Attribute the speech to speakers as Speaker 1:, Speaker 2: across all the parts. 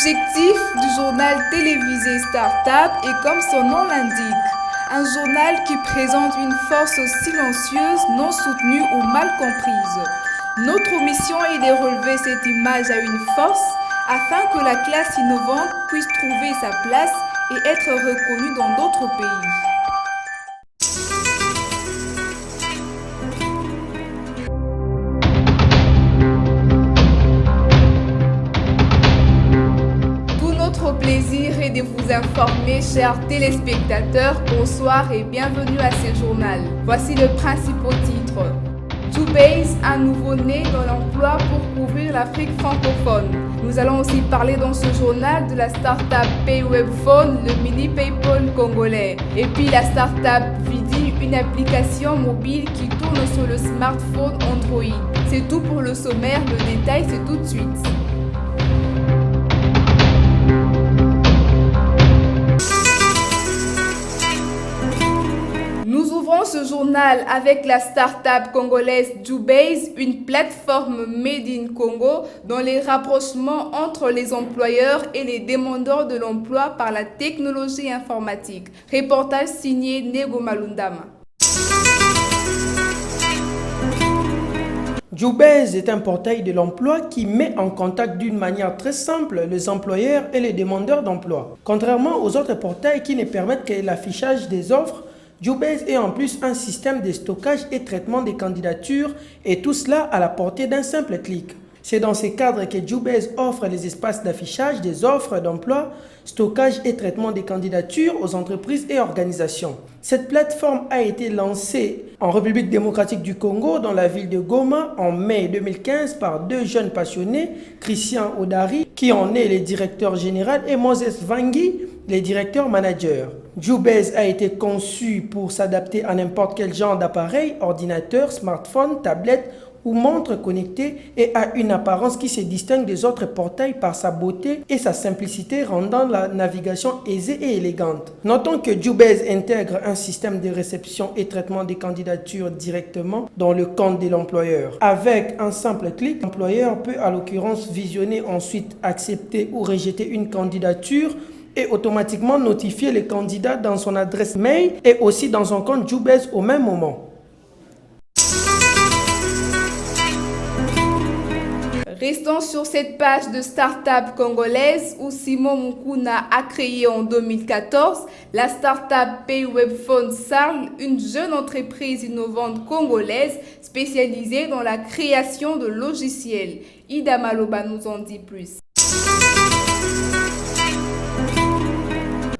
Speaker 1: L'objectif du journal télévisé Startup est comme son nom l'indique, un journal qui présente une force silencieuse, non soutenue ou mal comprise. Notre mission est de relever cette image à une force afin que la classe innovante puisse trouver sa place et être reconnue dans d'autres pays. Plaisir est de vous informer, chers téléspectateurs. Bonsoir et bienvenue à ce journal. Voici le principal titre. Joubase, un nouveau-né dans l'emploi pour couvrir l'Afrique francophone. Nous allons aussi parler dans ce journal de la start-up PayWebPhone, le mini PayPal congolais. Et puis la start-up Vidi, une application mobile qui tourne sur le smartphone Android. C'est tout pour le sommaire, le détail c'est tout de suite. Nous ouvrons ce journal avec la start-up congolaise Joubase, une plateforme made in Congo dans les rapprochements entre les employeurs et les demandeurs de l'emploi par la technologie informatique. Reportage signé Nego Malundama.
Speaker 2: Joubase est un portail de l'emploi qui met en contact d'une manière très simple les employeurs et les demandeurs d'emploi. Contrairement aux autres portails qui ne permettent que l'affichage des offres, Joubase est en plus un système de stockage et traitement des candidatures et tout cela à la portée d'un simple clic. C'est dans ce cadre que Joubase offre les espaces d'affichage des offres d'emploi, stockage et traitement des candidatures aux entreprises et organisations. Cette plateforme a été lancée en République démocratique du Congo dans la ville de Goma en mai 2015 par deux jeunes passionnés, Christian Odari, qui en est le directeur général, et Moses Vangi, les directeurs managers. Joubase a été conçu pour s'adapter à n'importe quel genre d'appareil, ordinateur, smartphone, tablette ou montre connectée, et a une apparence qui se distingue des autres portails par sa beauté et sa simplicité, rendant la navigation aisée et élégante. Notons que Joubase intègre un système de réception et traitement des candidatures directement dans le compte de l'employeur. Avec un simple clic, l'employeur peut à l'occurrence visionner, ensuite accepter ou rejeter une candidature et automatiquement notifier les candidats dans son adresse mail et aussi dans son compte Joubase au même moment.
Speaker 1: Restons sur cette page de start-up congolaise où Simon Mukuna a créé en 2014 la start-up PayWebPhone SARL, une jeune entreprise innovante congolaise spécialisée dans la création de logiciels. Ida Maloba nous en dit plus.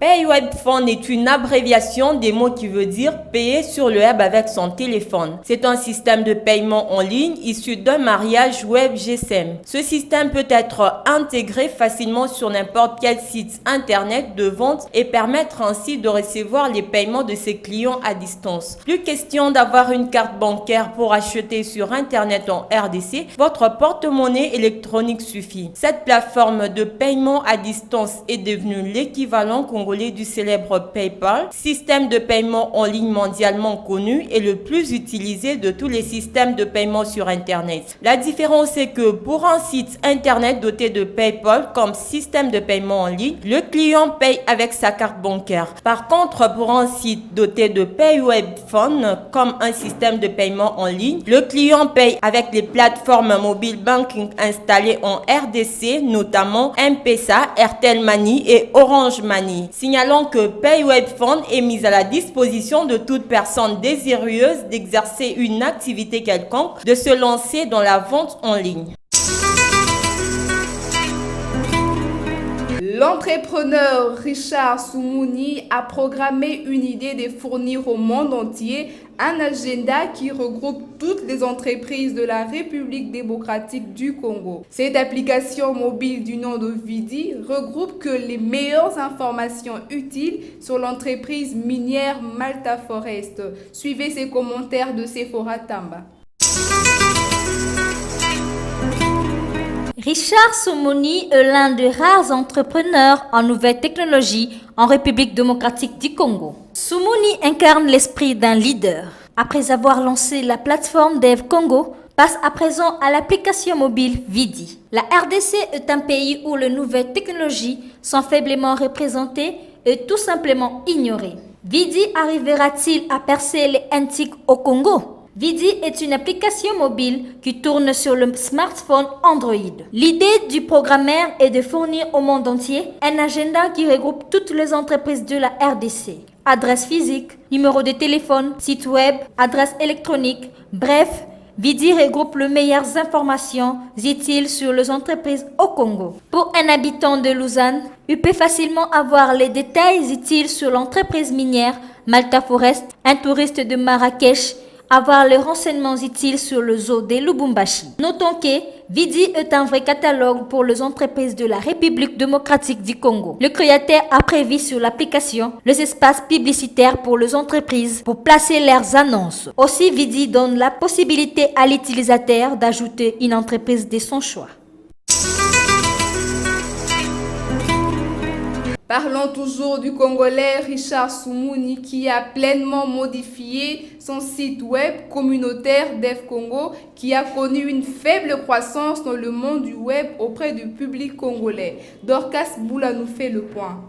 Speaker 3: PayWebPhone est une abréviation des mots qui veut dire payer sur le web avec son téléphone. C'est un système de paiement en ligne issu d'un mariage web GSM. Ce système peut être intégré facilement sur n'importe quel site internet de vente et permettre ainsi de recevoir les paiements de ses clients à distance. Plus question d'avoir une carte bancaire pour acheter sur internet en RDC, votre porte-monnaie électronique suffit. Cette plateforme de paiement à distance est devenue l'équivalent congolais du célèbre PayPal, système de paiement en ligne mondialement connu et le plus utilisé de tous les systèmes de paiement sur Internet. La différence est que pour un site Internet doté de PayPal comme système de paiement en ligne, le client paye avec sa carte bancaire. Par contre, pour un site doté de PayWebPhone comme un système de paiement en ligne, le client paye avec les plateformes mobile banking installées en RDC, notamment M-Pesa, Airtel Money et Orange Money. Signalons que PayWebPhone est mise à la disposition de toute personne désireuse d'exercer une activité quelconque, de se lancer dans la vente en ligne.
Speaker 1: L'entrepreneur Richard Soumouni a programmé une idée de fournir au monde entier un agenda qui regroupe toutes les entreprises de la République démocratique du Congo. Cette application mobile du nom de Vidi regroupe que les meilleures informations utiles sur l'entreprise minière Malta Forest. Suivez ces commentaires de Sephora Tamba.
Speaker 4: Richard Soumouni est l'un des rares entrepreneurs en nouvelles technologies en République démocratique du Congo. Soumouni incarne l'esprit d'un leader. Après avoir lancé la plateforme Dev Congo, passe à présent à l'application mobile Vidi. La RDC est un pays où les nouvelles technologies sont faiblement représentées et tout simplement ignorées. Vidi arrivera-t-il à percer les NTIC au Congo? Vidi est une application mobile qui tourne sur le smartphone Android. L'idée du programmeur est de fournir au monde entier un agenda qui regroupe toutes les entreprises de la RDC. Adresse physique, numéro de téléphone, site web, adresse électronique, bref, Vidi regroupe les meilleures informations utiles sur les entreprises au Congo. Pour un habitant de Lausanne, il peut facilement avoir les détails utiles sur l'entreprise minière Malta Forest, un touriste de Marrakech, avoir les renseignements utiles sur le zoo de Lubumbashi. Notons que Vidi est un vrai catalogue pour les entreprises de la République démocratique du Congo. Le créateur a prévu sur l'application les espaces publicitaires pour les entreprises pour placer leurs annonces. Aussi, Vidi donne la possibilité à l'utilisateur d'ajouter une entreprise de son choix.
Speaker 1: Parlons toujours du Congolais Richard Soumouni qui a pleinement modifié son site web communautaire Dev Congo qui a connu une faible croissance dans le monde du web auprès du public congolais. Dorcas Boula nous fait le point.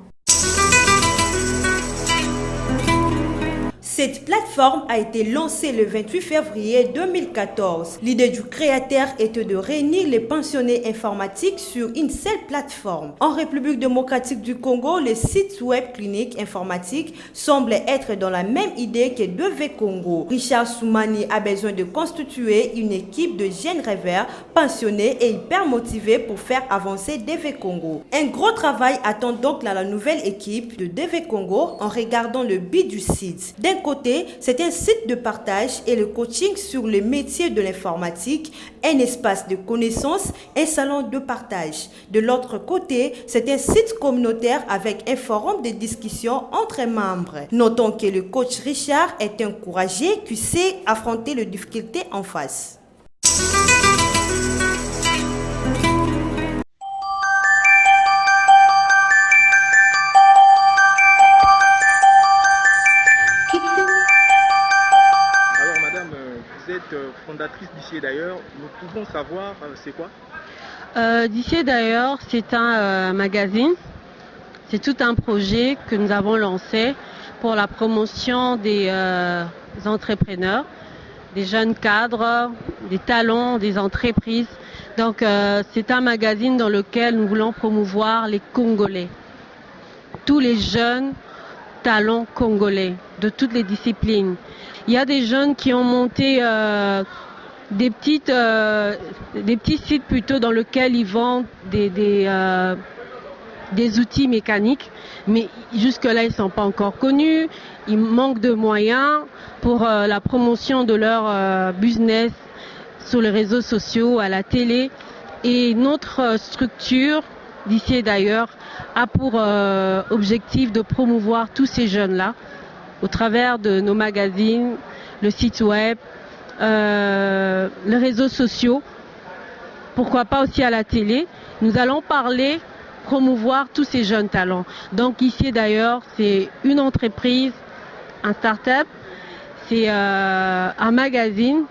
Speaker 5: Cette plateforme a été lancée le 28 février 2014. L'idée du créateur était de réunir les pensionnés informatiques sur une seule plateforme. En République démocratique du Congo, les sites web cliniques informatiques semblent être dans la même idée que DV Congo. Richard Soumani a besoin de constituer une équipe de jeunes rêveurs, pensionnés et hyper motivés pour faire avancer DV Congo. Un gros travail attend donc la nouvelle équipe de DV Congo en regardant le but du site. D'un côté, c'est un site de partage et le coaching sur les métiers de l'informatique, un espace de connaissances, un salon de partage. De l'autre côté, c'est un site communautaire avec un forum de discussion entre membres. Notons que le coach Richard est un courageux qui sait affronter les difficultés en face.
Speaker 6: Fondatrice d'Ici et d'ailleurs, nous pouvons savoir c'est quoi?
Speaker 7: D'Ici et d'ailleurs, c'est un magazine, c'est tout un projet que nous avons lancé pour la promotion des entrepreneurs, des jeunes cadres, des talents, des entreprises. Donc c'est un magazine dans lequel nous voulons promouvoir les Congolais, tous les jeunes talents congolais de toutes les disciplines. Il y a des jeunes qui ont monté des petits sites plutôt dans lesquels ils vendent des outils mécaniques, mais jusque-là ils ne sont pas encore connus, ils manquent de moyens pour la promotion de leur business sur les réseaux sociaux, à la télé. Et notre structure d'Ici et d'ailleurs a pour objectif de promouvoir tous ces jeunes-là au travers de nos magazines, le site web, les réseaux sociaux, pourquoi pas aussi à la télé. Nous allons parler, promouvoir tous ces jeunes talents. Donc Ici d'ailleurs, c'est une entreprise, un start-up, c'est un magazine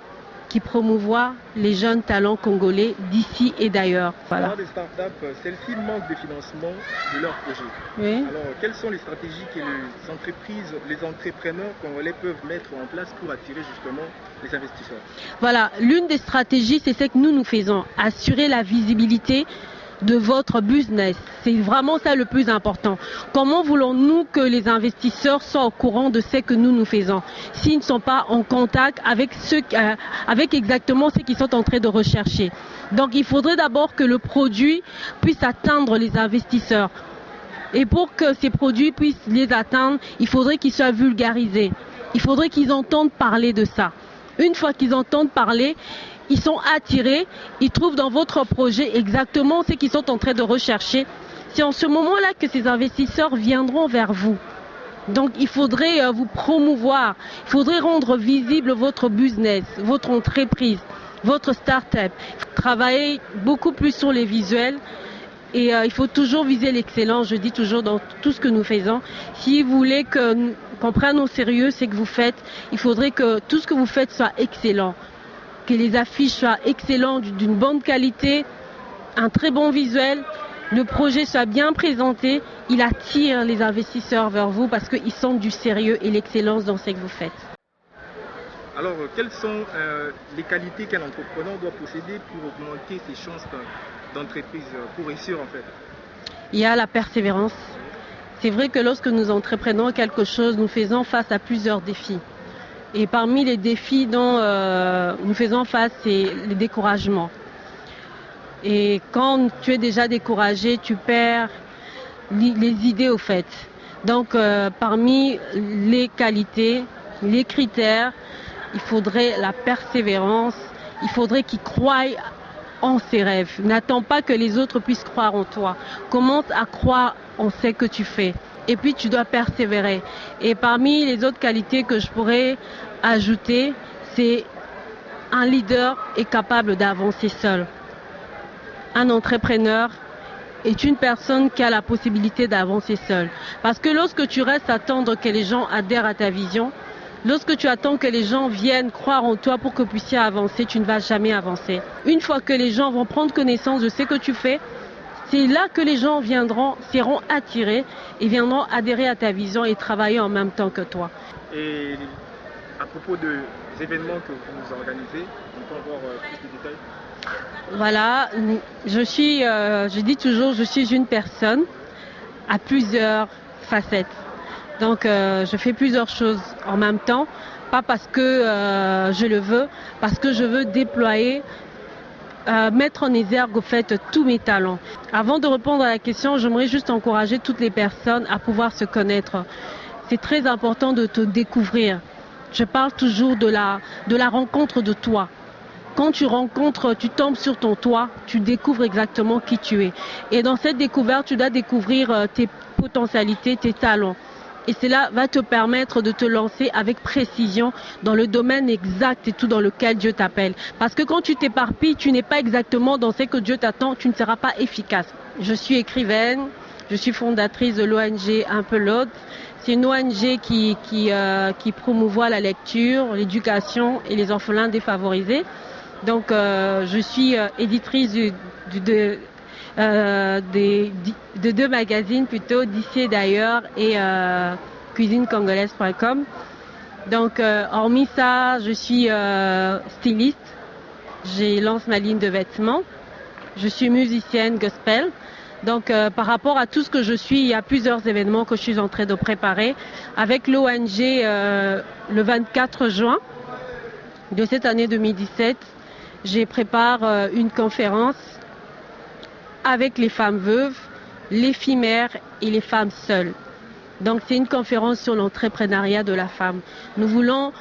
Speaker 7: qui promouvoit les jeunes talents congolais d'ici et d'ailleurs. Voilà.
Speaker 6: Alors, des startups, celles-ci manquent de financement de leur projet.
Speaker 7: Oui.
Speaker 6: Alors, quelles sont les stratégies que les entreprises, les entrepreneurs congolais peuvent mettre en place pour attirer justement les investisseurs?
Speaker 7: Voilà, l'une des stratégies, c'est ce que nous faisons, assurer la visibilité de votre business. C'est vraiment ça le plus important. Comment voulons-nous que les investisseurs soient au courant de ce que nous faisons s'ils ne sont pas en contact avec avec exactement ce qu'ils sont en train de rechercher? Donc il faudrait d'abord que le produit puisse atteindre les investisseurs. Et pour que ces produits puissent les atteindre, il faudrait qu'ils soient vulgarisés. Il faudrait qu'ils entendent parler de ça. Une fois qu'ils entendent parler, ils sont attirés, ils trouvent dans votre projet exactement ce qu'ils sont en train de rechercher. C'est en ce moment-là que ces investisseurs viendront vers vous. Donc il faudrait vous promouvoir, il faudrait rendre visible votre business, votre entreprise, votre start-up. Travailler beaucoup plus sur les visuels et il faut toujours viser l'excellence, je dis toujours dans tout ce que nous faisons. Si vous voulez qu'on prenne au sérieux ce que vous faites, il faudrait que tout ce que vous faites soit excellent. que les affiches soient excellentes, d'une bonne qualité, un très bon visuel, le projet soit bien présenté, il attire les investisseurs vers vous parce qu'ils sentent du sérieux et l'excellence dans ce que vous faites.
Speaker 6: Alors, quelles sont les qualités qu'un entrepreneur doit posséder pour augmenter ses chances d'entreprise, pour réussir en fait?
Speaker 7: Il y a la persévérance. C'est vrai que lorsque nous entreprenons quelque chose, nous faisons face à plusieurs défis. Et parmi les défis dont nous faisons face, c'est le découragement. Et quand tu es déjà découragé, tu perds les idées au fait. Donc parmi les qualités, les critères, il faudrait la persévérance, il faudrait qu'ils croient en ses rêves. N'attends pas que les autres puissent croire en toi. Commence à croire en ce que tu fais. Et puis tu dois persévérer. Et parmi les autres qualités que je pourrais ajouter, c'est un leader est capable d'avancer seul. Un entrepreneur est une personne qui a la possibilité d'avancer seul. Parce que lorsque tu restes à attendre que les gens adhèrent à ta vision, lorsque tu attends que les gens viennent croire en toi pour que vous puissiez avancer, tu ne vas jamais avancer. Une fois que les gens vont prendre connaissance de ce que tu fais, c'est là que les gens seront attirés et viendront adhérer à ta vision et travailler en même temps que toi.
Speaker 6: Et à propos des événements que vous organisez, on peut avoir plus de détails?
Speaker 7: Voilà, je dis toujours, je suis une personne à plusieurs facettes. Donc je fais plusieurs choses en même temps, pas parce que je le veux, parce que je veux déployer, mettre en exergue au fait tous mes talents. Avant de répondre à la question, j'aimerais juste encourager toutes les personnes à pouvoir se connaître. C'est très important de te découvrir. Je parle toujours de la rencontre de toi. Quand tu tombes sur ton toit, tu découvres exactement qui tu es. Et dans cette découverte, tu dois découvrir tes potentialités, tes talents. Et cela va te permettre de te lancer avec précision dans le domaine exact et tout dans lequel Dieu t'appelle. Parce que quand tu t'éparpilles, tu n'es pas exactement dans ce que Dieu t'attend, tu ne seras pas efficace. Je suis écrivaine, je suis fondatrice de l'ONG Un peu l'autre. C'est une ONG qui promouvoit la lecture, l'éducation et les orphelins défavorisés. Donc je suis éditrice de deux magazines plutôt, d'ici et d'ailleurs et cuisinecongolaise.com. Donc hormis ça, je suis styliste, je lance ma ligne de vêtements, je suis musicienne gospel. Donc par rapport à tout ce que je suis, il y a plusieurs événements que je suis en train de préparer. Avec l'ONG le 24 juin de cette année 2017, je prépare une conférence avec les femmes veuves, les filles mères et les femmes seules. Donc c'est une conférence sur l'entrepreneuriat de la femme. Nous voulons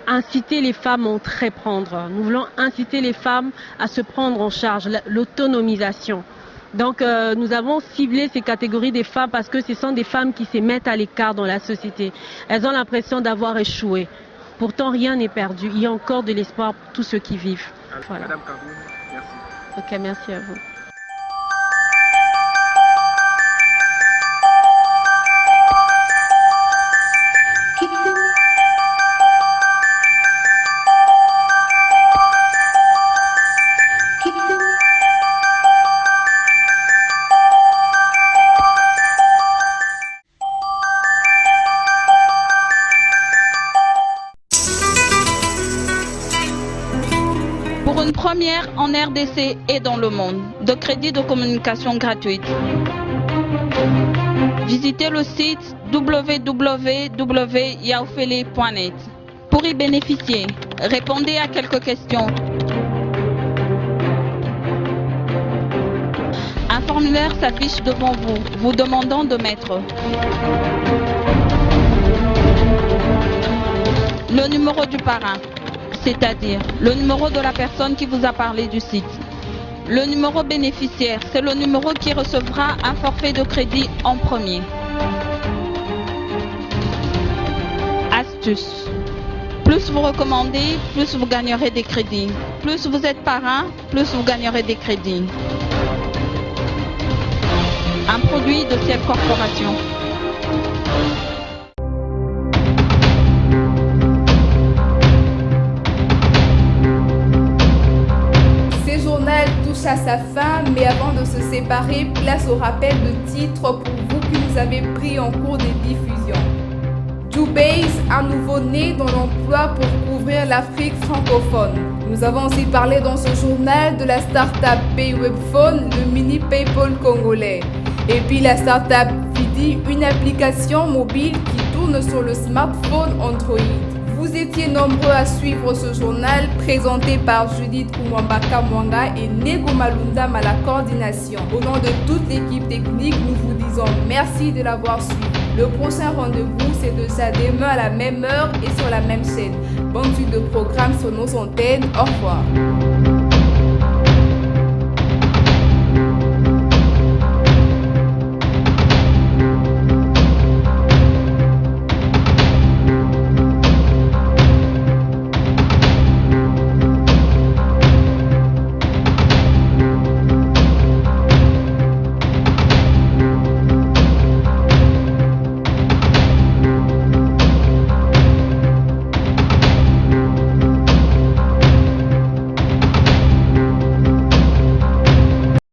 Speaker 7: inciter les femmes à entreprendre. Nous voulons inciter les femmes à se prendre en charge, l'autonomisation. Donc nous avons ciblé ces catégories des femmes parce que ce sont des femmes qui se mettent à l'écart dans la société. Elles ont l'impression d'avoir échoué. Pourtant rien n'est perdu. Il y a encore de l'espoir pour tous ceux qui vivent. Voilà.
Speaker 6: Madame Kaboun, merci.
Speaker 7: Ok, merci à vous.
Speaker 8: Pour une première en RDC et dans le monde, de crédits de communication gratuite. Visitez le site www.yaofele.net. Pour y bénéficier, répondez à quelques questions. Un formulaire s'affiche devant vous, vous demandant de mettre le numéro du parrain, c'est-à-dire le numéro de la personne qui vous a parlé du site. Le numéro bénéficiaire, c'est le numéro qui recevra un forfait de crédit en premier. Astuce. Plus vous recommandez, plus vous gagnerez des crédits. Plus vous êtes parrain, plus vous gagnerez des crédits. Un produit de Ciel Corporation.
Speaker 1: à sa fin, mais avant de se séparer, place au rappel de titres pour vous qui nous avez pris en cours de diffusion. Jubase, un nouveau-né dans l'emploi pour couvrir l'Afrique francophone. Nous avons aussi parlé dans ce journal de la start-up PayWebPhone, le mini PayPal congolais. Et puis la start-up Vidi, une application mobile qui tourne sur le smartphone Android. Vous étiez nombreux à suivre ce journal présenté par Judith Kumwambaka Mwanga et Nego Malundam à la coordination. Au nom de toute l'équipe technique, nous vous disons merci de l'avoir suivi. Le prochain rendez-vous, c'est de ça demain à la même heure et sur la même chaîne. Bonne suite de programme sur nos antennes. Au revoir.